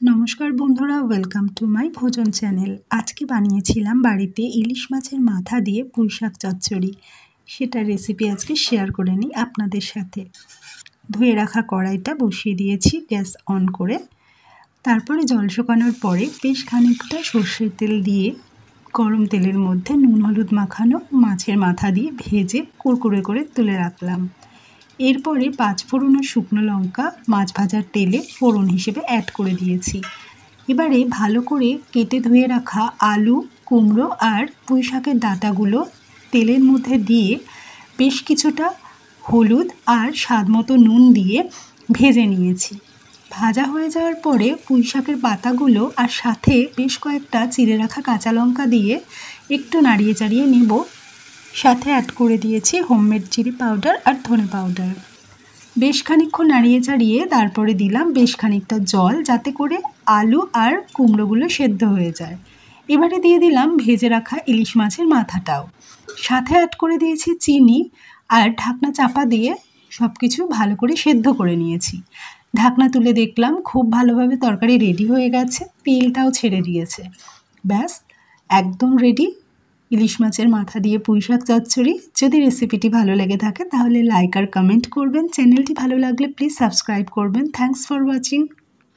নমস্কার বন্ধুরা, welcome to my ভোজন চ্যানেল। আজকে বানিয়েছিলাম বাড়িতে ইলিশ মাছের মাথা দিয়ে পুঁইশাক চচ্চড়ি। সেটার রেসিপি আজকে শেয়ার করে নিই আপনাদের সাথে। ধুয়ে রাখা কড়াইটা বসিয়ে দিয়েছি গ্যাস অন করে। তারপরে জল শুকানোর পরে বেশ খানিকটা সর্ষের তেল দিয়ে গরম তেলের মধ্যে নুন হলুদ মাখানো মাছের মাথা দিয়ে ভেজে কুরকুরে করে তুলে রাখলাম। এরপরে 5 ফোড়ন আর শুকনো লঙ্কা মাছ ভাজার তেলে ফোড়ন হিসেবে অ্যাড করে দিয়েছি। এবারে ভালো করে কেটে ধুয়ে রাখা আলু, কুমড়ো আর পুঁই শাকের ডাঁটাগুলো তেলের মধ্যে দিয়ে বেশ কিছুটা হলুদ আর স্বাদমতো নুন দিয়ে ভেজে নিয়েছি। ভাজা হয়ে যাওয়ার পরে পুঁই শাকের পাতাগুলো আর সাথে বেশ কয়েকটা চিড়ে রাখা কাঁচা লঙ্কা দিয়ে একটু নাড়িয়ে চাড়িয়ে নেব। সাথে অ্যাড করে দিয়েছি হোমমেড চিলি পাউডার আর ধনে পাউডার। বেশ খানিকক্ষণ নাড়িয়ে চাড়িয়ে তারপরে দিলাম বেশ খানিকটা জল, যাতে করে আলু আর কুমড়োগুলো সেদ্ধ হয়ে যায়। এবারে দিয়ে দিলাম ভেজে রাখা ইলিশ মাছের মাথাটাও। সাথে অ্যাড করে দিয়েছি চিনি আর ঢাকনা চাপা দিয়ে সব কিছু ভালো করে সেদ্ধ করে নিয়েছি। ঢাকনা তুলে দেখলাম খুব ভালোভাবে তরকারি রেডি হয়ে গেছে, তেলটাও ছেড়ে দিয়েছে। ব্যাস, একদম রেডি ইলিশ মাছের মাথা দিয়ে পুঁইশাক চচ্চড়ি। যদি রেসিপিটি ভালো লেগে থাকে তাহলে লাইক আর কমেন্ট করবেন। চ্যানেলটি ভালো লাগলে প্লিজ সাবস্ক্রাইব করবেন। Thanks for watching.